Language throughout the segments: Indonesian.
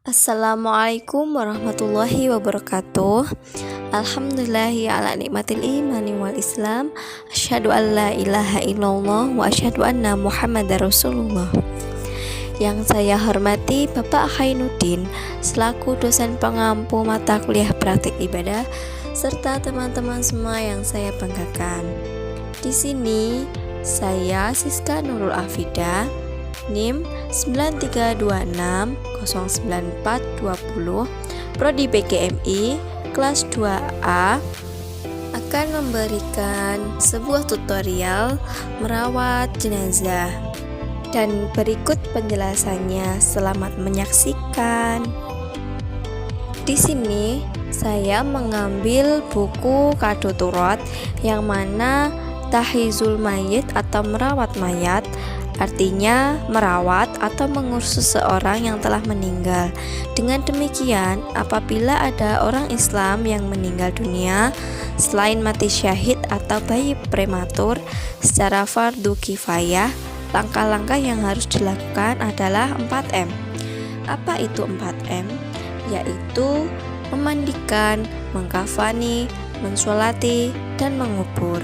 Assalamualaikum warahmatullahi wabarakatuh. Alhamdulillahi ala nikmatil imani wal islam. Asyhadu an la ilaha illallah wa asyhadu anna muhammadar rasulullah. Yang saya hormati Bapak Khainuddin selaku dosen pengampu mata kuliah praktik ibadah serta teman-teman semua yang saya banggakan. Di sini saya Siska Nurul Afida, NIM 9326094220, Prodi PGMI kelas 2A, akan memberikan sebuah tutorial merawat jenazah. Dan berikut penjelasannya, selamat menyaksikan. Di sini saya mengambil buku Kado Turot yang mana tahizul mayit atau merawat mayat, artinya merawat atau mengurus seseorang yang telah meninggal. Dengan demikian, apabila ada orang Islam yang meninggal dunia, selain mati syahid atau bayi prematur, secara fardu kifayah, langkah-langkah yang harus dilakukan adalah 4M. Apa itu 4M? Yaitu memandikan, mengkafani, mensolati, dan mengubur.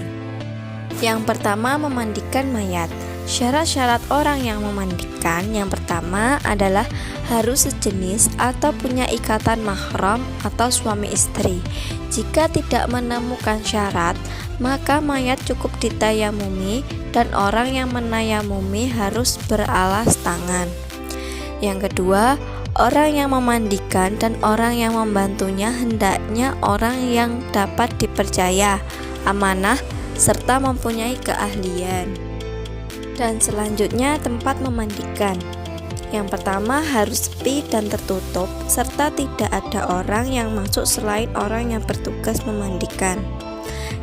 Yang pertama, memandikan mayat. Syarat-syarat orang yang memandikan yang pertama adalah harus sejenis atau punya ikatan mahram atau suami istri. Jika tidak menemukan syarat, maka mayat cukup ditayamumi dan orang yang menayamumi harus beralas tangan. Yang kedua, orang yang memandikan dan orang yang membantunya hendaknya orang yang dapat dipercaya, amanah, serta mempunyai keahlian. Dan selanjutnya, tempat memandikan. Yang pertama, harus sepi dan tertutup serta tidak ada orang yang masuk selain orang yang bertugas memandikan.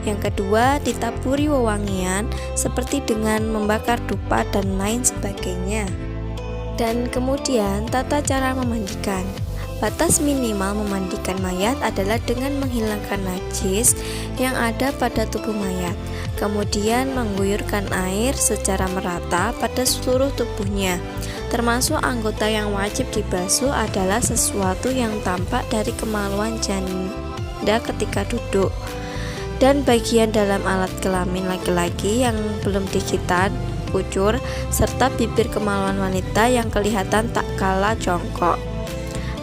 Yang kedua, ditaburi wewangian seperti dengan membakar dupa dan lain sebagainya. Dan kemudian tata cara memandikan. Batas minimal memandikan mayat adalah dengan menghilangkan najis yang ada pada tubuh mayat, kemudian mengguyurkan air secara merata pada seluruh tubuhnya, termasuk anggota yang wajib dibasuh adalah sesuatu yang tampak dari kemaluan janda ketika duduk, dan bagian dalam alat kelamin laki-laki yang belum digital, kucur, serta bibir kemaluan wanita yang kelihatan tak kala jongkok.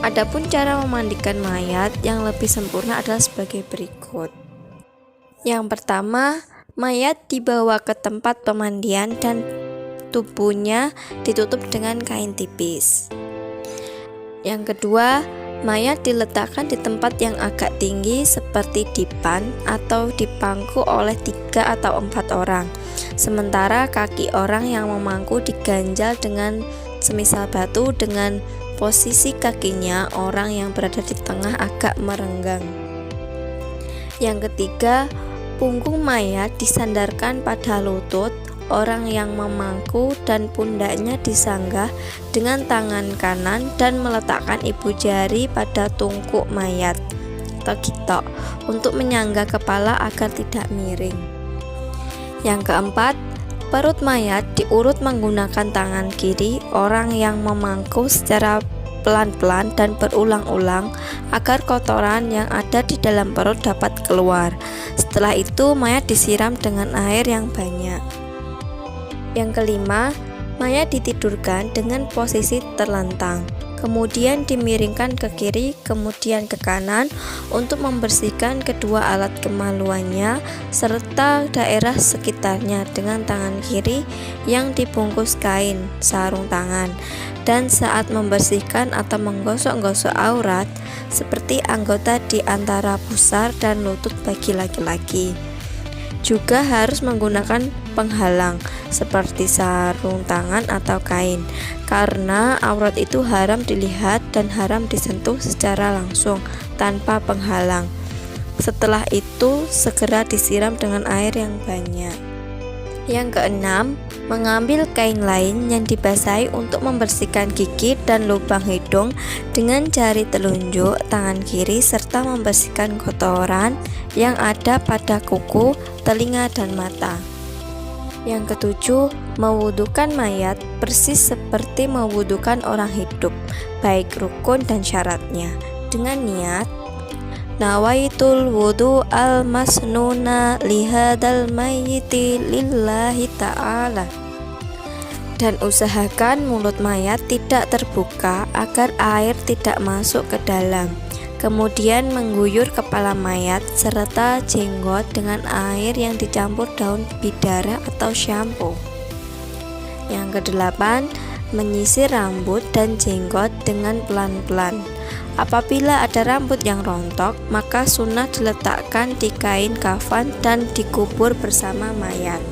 Adapun cara memandikan mayat yang lebih sempurna adalah sebagai berikut. Yang pertama, mayat dibawa ke tempat pemandian dan tubuhnya ditutup dengan kain tipis. Yang kedua, mayat diletakkan di tempat yang agak tinggi seperti dipan atau dipangku oleh 3 atau 4 orang. Sementara kaki orang yang memangku diganjal dengan semisal batu dengan posisi kakinya orang yang berada di tengah agak merenggang. Yang ketiga, punggung mayat disandarkan pada lutut orang yang memangku dan pundaknya disanggah dengan tangan kanan dan meletakkan ibu jari pada tungku mayat atau gitok untuk menyangga kepala agar tidak miring. Yang keempat, perut mayat diurut menggunakan tangan kiri orang yang memangku secara pelan-pelan dan berulang-ulang agar kotoran yang ada di dalam perut dapat keluar. Setelah itu, mayat disiram dengan air yang banyak. Yang kelima, mayat ditidurkan dengan posisi terlentang, kemudian dimiringkan ke kiri, kemudian ke kanan untuk membersihkan kedua alat kemaluannya serta daerah sekitarnya dengan tangan kiri yang dibungkus kain sarung tangan. Dan saat membersihkan atau menggosok-gosok aurat seperti anggota di antara pusar dan lutut bagi laki-laki, juga harus menggunakan penghalang seperti sarung tangan atau kain, karena aurat itu haram dilihat dan haram disentuh secara langsung tanpa penghalang. Setelah itu segera disiram dengan air yang banyak. Yang keenam, mengambil kain lain yang dibasahi untuk membersihkan gigi dan lubang hidung dengan jari telunjuk tangan kiri serta membersihkan kotoran yang ada pada kuku, telinga, dan mata. Yang ketujuh, mewudukan mayat persis seperti mewudukan orang hidup, baik rukun dan syaratnya, dengan niat nawaitul wudu al masnuna lihadal mayyiti lillahi ta'ala, dan usahakan mulut mayat tidak terbuka agar air tidak masuk ke dalam. Kemudian mengguyur kepala mayat serta jenggot dengan air yang dicampur daun bidara atau shampoo. Yang kedelapan, menyisir rambut dan jenggot dengan pelan-pelan. Apabila ada rambut yang rontok, maka sunnah diletakkan di kain kafan dan dikubur bersama mayat.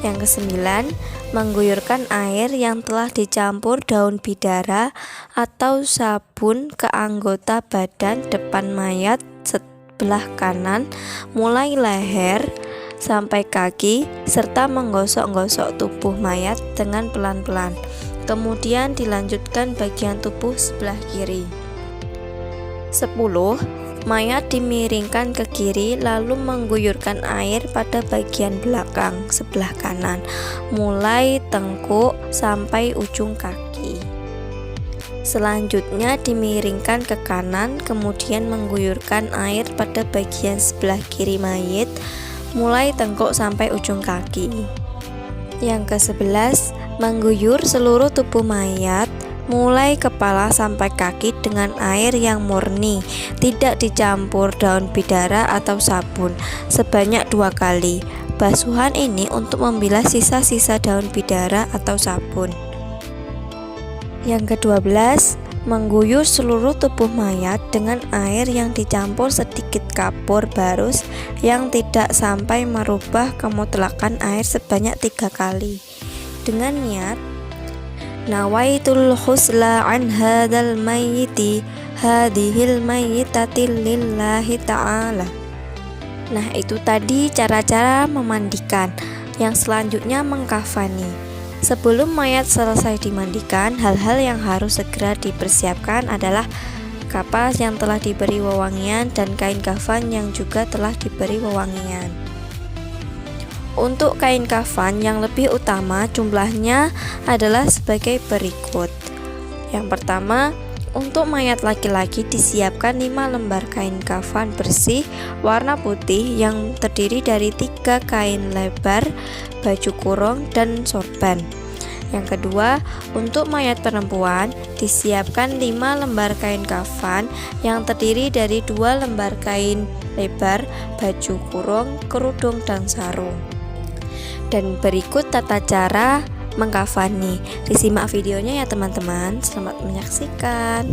Yang kesembilan, mengguyurkan air yang telah dicampur daun bidara atau sabun ke anggota badan depan mayat sebelah kanan, mulai leher sampai kaki, serta menggosok-gosok tubuh mayat dengan pelan-pelan. Kemudian dilanjutkan bagian tubuh sebelah kiri. 10. Mayat dimiringkan ke kiri lalu mengguyurkan air pada bagian belakang sebelah kanan, mulai tengkuk sampai ujung kaki. Selanjutnya dimiringkan ke kanan, kemudian mengguyurkan air pada bagian sebelah kiri mayit, mulai tengkuk sampai ujung kaki. Yang ke-11, mengguyur seluruh tubuh mayat mulai kepala sampai kaki dengan air yang murni, tidak dicampur daun bidara atau sabun, sebanyak 2 kali. Basuhan ini untuk membilas sisa-sisa daun bidara atau sabun. Yang ke-12, mengguyur seluruh tubuh mayat dengan air yang dicampur sedikit kapur barus yang tidak sampai merubah kemutlakan air sebanyak 3 kali, dengan niat nawaitul husla an hadal mayyiti hadhil mayyitati lillahi ta'ala. Nah, itu tadi cara-cara memandikan. Yang selanjutnya mengkafani. Sebelum mayat selesai dimandikan, hal-hal yang harus segera dipersiapkan adalah kapas yang telah diberi wewangian dan kain kafan yang juga telah diberi wewangian. Untuk kain kafan yang lebih utama jumlahnya adalah sebagai berikut. Yang pertama, untuk mayat laki-laki disiapkan 5 lembar kain kafan bersih warna putih yang terdiri dari 3 kain lebar, baju kurung, dan sorban. Yang kedua, untuk mayat perempuan disiapkan 5 lembar kain kafan yang terdiri dari 2 lembar kain lebar, baju kurung, kerudung, dan sarung. Dan berikut tata cara mengkafani. Disimak videonya ya teman-teman. Selamat menyaksikan.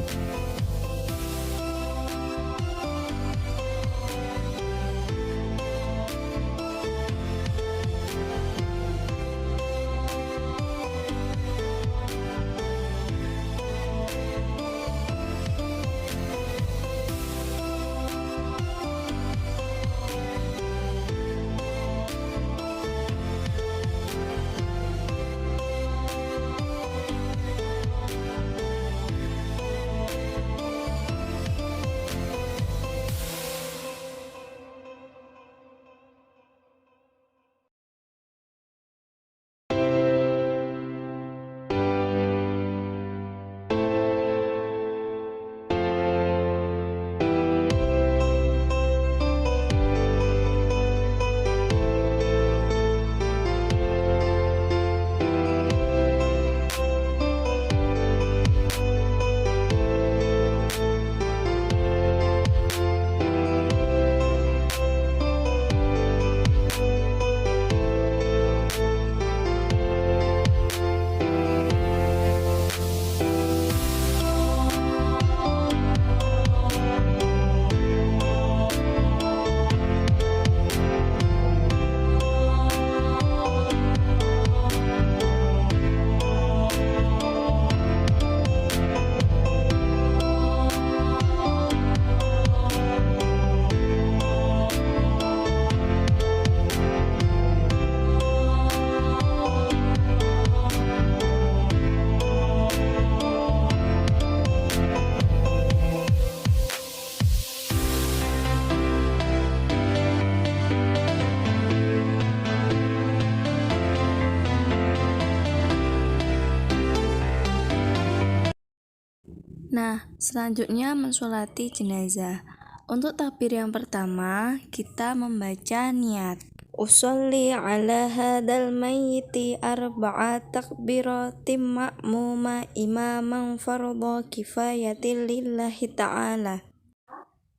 Nah, selanjutnya mensolati jenazah. Untuk takbir yang pertama, kita membaca niat. Usolli ala hadal mayyiti arba'a takbiratim ma'muma imaman fardhu kifayatin lillahi ta'ala.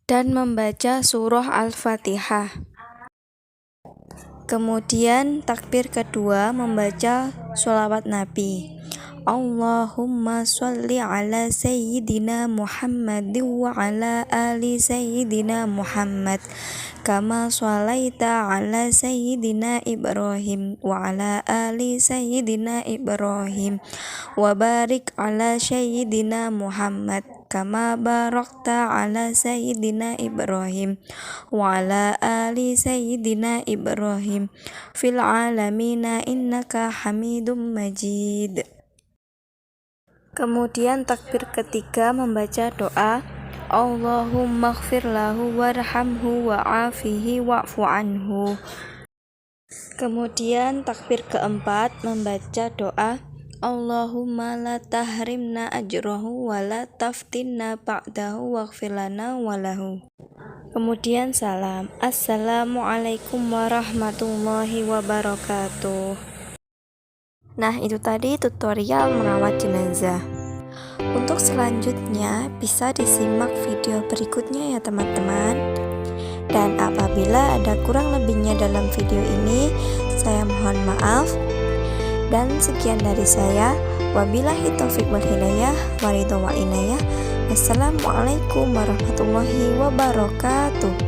Dan membaca surah Al-Fatihah. Kemudian takbir kedua membaca sholawat Nabi. Allahumma sholli ala sayyidina Muhammad wa ala ali sayyidina Muhammad kama sholaita ala sayyidina Ibrahim wa ala ali sayyidina Ibrahim wa barik ala sayyidina Muhammad kama barakta ala sayyidina Ibrahim wa ala ali sayyidina Ibrahim fil alamina innaka hamidum majid. Kemudian takbir ketiga membaca doa Allahumma ighfir lahu warhamhu wa'afihi wa'fu anhu. Kemudian takbir keempat membaca doa Allahumma la tahrimna ajrahu wa la taftinna ba'dahu waghfir lana walahu. Kemudian salam. Assalamualaikum warahmatullahi wabarakatuh. Nah, itu tadi tutorial merawat jenazah. Untuk selanjutnya bisa disimak video berikutnya ya teman-teman. Dan apabila ada kurang lebihnya dalam video ini, saya mohon maaf. Dan sekian dari saya. Wabillahi taufiq wal hidayah, waridho wa inayah. Wassalamualaikum warahmatullahi wabarakatuh.